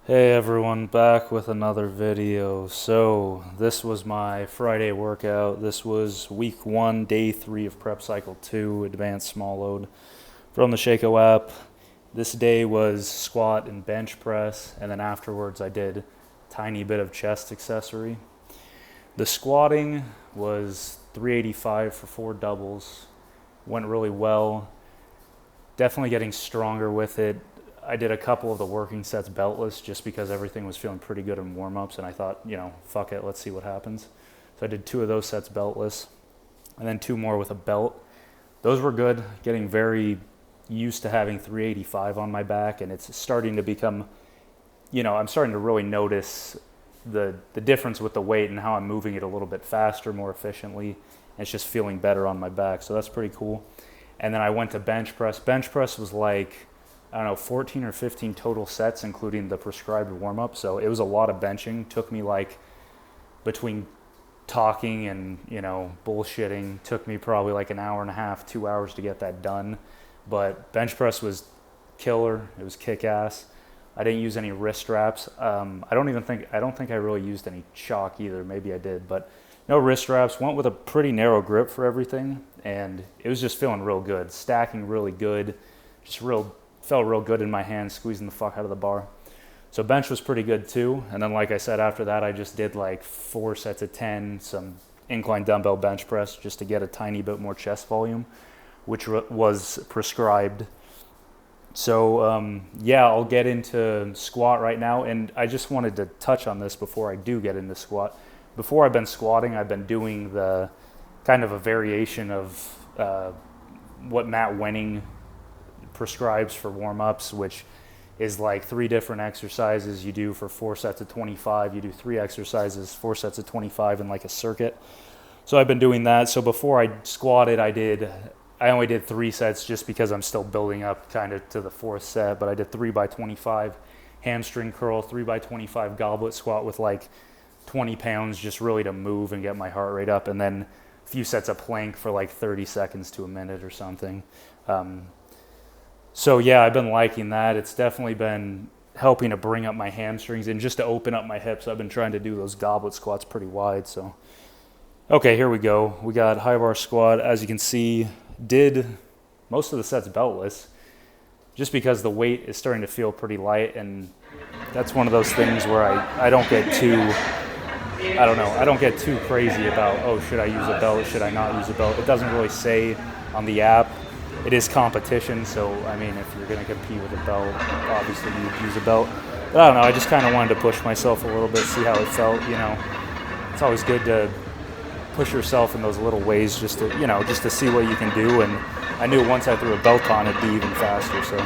Hey everyone, back with another video. So this was my Friday workout. This was week 1, day 3 of prep cycle 2, advanced small load from the Sheiko app. This day was squat and bench press, and then afterwards I did a tiny bit of chest accessory. The squatting was 385 for 4 doubles. Went really well. Definitely getting stronger with it. I did a couple of the working sets beltless just because everything was feeling pretty good in warm-ups, and I thought, fuck it, let's see what happens. So I did 2 of those sets beltless, and then 2 more with a belt. Those were good, getting very used to having 385 on my back, and it's starting to become, I'm starting to really notice the difference with the weight and how I'm moving it a little bit faster, more efficiently, and it's just feeling better on my back, so that's pretty cool. And then I went to bench press. Bench press was like, 14 or 15 total sets, including the prescribed warm-up. So it was a lot of benching. Took me like, between talking and, bullshitting, took me probably like an hour and a half, 2 hours to get that done. But bench press was killer. It was kick-ass. I didn't use any wrist straps. I don't think I really used any chalk either. Maybe I did, but no wrist straps. Went with a pretty narrow grip for everything, and it was just feeling real good. Stacking really good. Felt real good in my hands, squeezing the fuck out of the bar. So bench was pretty good too. And then like I said, after that, I just did like 4 sets of 10, some incline dumbbell bench press just to get a tiny bit more chest volume, which was prescribed. So I'll get into squat right now. And I just wanted to touch on this before I do get into squat. Before I've been squatting, I've been doing the kind of a variation of what Matt Wenning prescribes for warm-ups, which is like 3 different exercises you do for 4 sets of 25. You do 3 exercises, 4 sets of 25 in like a circuit. So I've been doing that. So before I squatted, I only did 3 sets just because I'm still building up kind of to the 4th set, but I did 3 by 25 hamstring curl, 3 by 25 goblet squat with like 20 pounds just really to move and get my heart rate up, and then a few sets of plank for like 30 seconds to a minute or something. So yeah, I've been liking that. It's definitely been helping to bring up my hamstrings and just to open up my hips. I've been trying to do those goblet squats pretty wide. So, okay, here we go. We got high bar squat. As you can see, did most of the sets beltless just because the weight is starting to feel pretty light. And that's one of those things where I don't get too, I don't get too crazy about, oh, should I use a belt? Should I not use a belt? It doesn't really say on the app. It is competition, so I mean, if you're going to compete with a belt, obviously you'd use a belt. But I don't know, I just kind of wanted to push myself a little bit, see how it felt, It's always good to push yourself in those little ways just to see what you can do. And I knew once I threw a belt on, it'd be even faster. So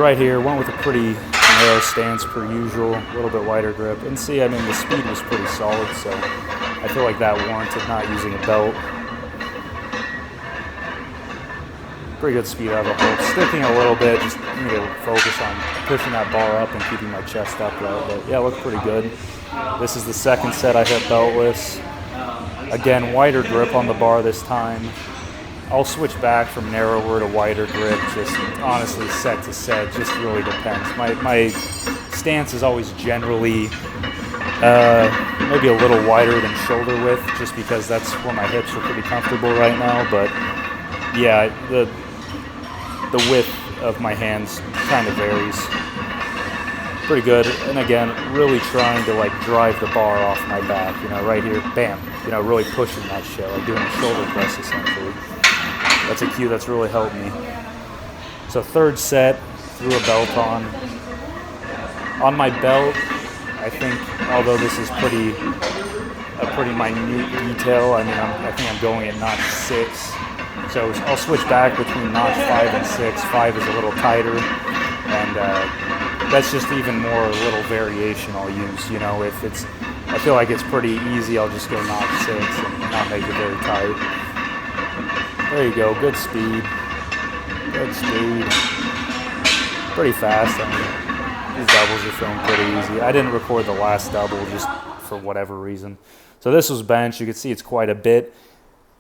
right here, went with a pretty narrow stance per usual, a little bit wider grip. And see, I mean, the speed was pretty solid, so I feel like that warranted not using a belt. Pretty good speed out of the hole. Sticking a little bit, just need to focus on pushing that bar up and keeping my chest upright. But yeah, it looked pretty good. This is the 2nd set I hit beltless. Again, wider grip on the bar this time. I'll switch back from narrower to wider grip, just honestly set to set, just really depends. My stance is always generally maybe a little wider than shoulder width, just because that's where my hips are pretty comfortable right now. But yeah, the width of my hands kind of varies. Pretty good. And again, really trying to like drive the bar off my back, right here, bam, really pushing that shit, like doing a shoulder press essentially. That's a cue that's really helped me. So 3rd set, threw a belt on. On my belt, I think, although this is a pretty minute detail, I mean, I think I'm going at notch 6. So I'll switch back between notch 5 and 6. 5 is a little tighter, and that's just even more a little variation I'll use. If I feel like it's pretty easy, I'll just go notch 6 and not make it very tight. There you go, good speed. Good speed. Pretty fast. I mean, these doubles are feeling pretty easy. I didn't record the last double just for whatever reason. So this was bench. You can see it's quite a bit.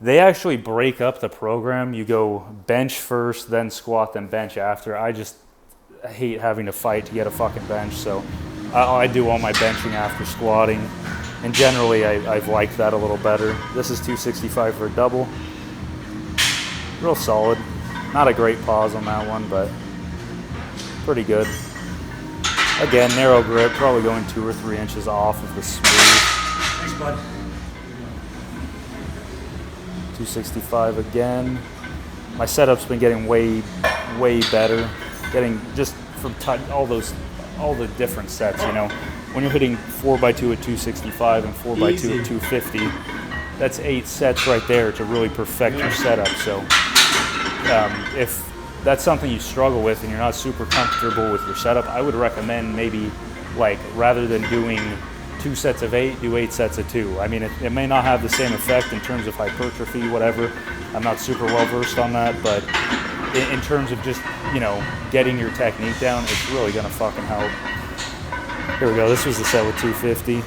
They actually break up the program. You go bench first, then squat, then bench after. hate having to fight to get a fucking bench. So I do all my benching after squatting, and generally I've liked that a little better. This is 265 for a double. Real solid. Not a great pause on that one, but pretty good. Again, narrow grip, probably going 2 or 3 inches off of the smooth. Thanks, bud. 265 again. My setup's been getting way better. Getting just from all the different sets, you know. When you're hitting 4x2 at 265 and 4x2 at 250, that's 8 sets right there to really perfect your setup. So if that's something you struggle with and you're not super comfortable with your setup, I would recommend maybe, like, rather than doing 2 sets of 8, do 8 sets of 2. I mean, it may not have the same effect in terms of hypertrophy, whatever. I'm not super well versed on that, but in terms of just, you know, getting your technique down, it's really gonna fucking help. Here we go. This was the set with 250.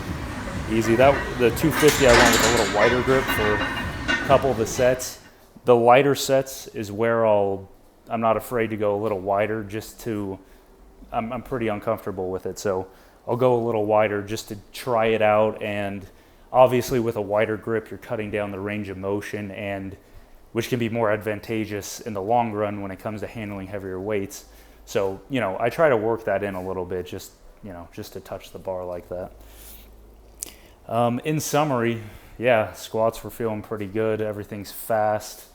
Easy. The 250 I went with a little wider grip for a couple of the sets. The lighter sets is where I'm not afraid to go a little wider, just to, I'm pretty uncomfortable with it. So I'll go a little wider just to try it out. And obviously with a wider grip, you're cutting down the range of motion, and which can be more advantageous in the long run when it comes to handling heavier weights. So, you know, I try to work that in a little bit, just, you know, just to touch the bar like that. In summary, yeah, squats were feeling pretty good. Everything's fast.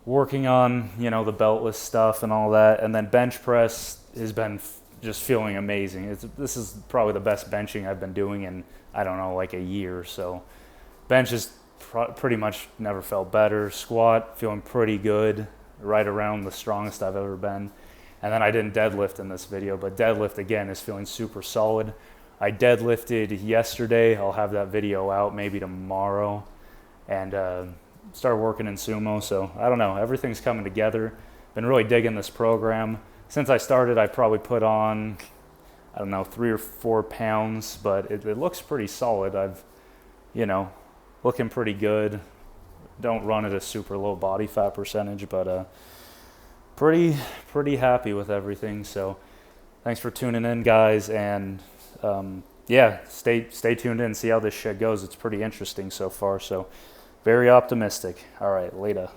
Working on, you know, the beltless stuff and all that. And then bench press has been just feeling amazing. This is probably the best benching I've been doing in, I don't know, like a year. So bench is pretty much never felt better. Squat feeling pretty good, right around the strongest I've ever been. And then I didn't deadlift in this video, but deadlift again is feeling super solid. I deadlifted yesterday. I'll have that video out maybe tomorrow, and start working in sumo. So I don't know, everything's coming together. Been really digging this program. Since I started, I've probably put on, I don't know, 3 or 4 pounds, but it looks pretty solid. I've, you know, looking pretty good. Don't run at a super low body fat percentage, but pretty happy with everything. So thanks for tuning in, guys, and yeah, stay tuned in, see how this shit goes. It's pretty interesting so far, so very optimistic. All right, later.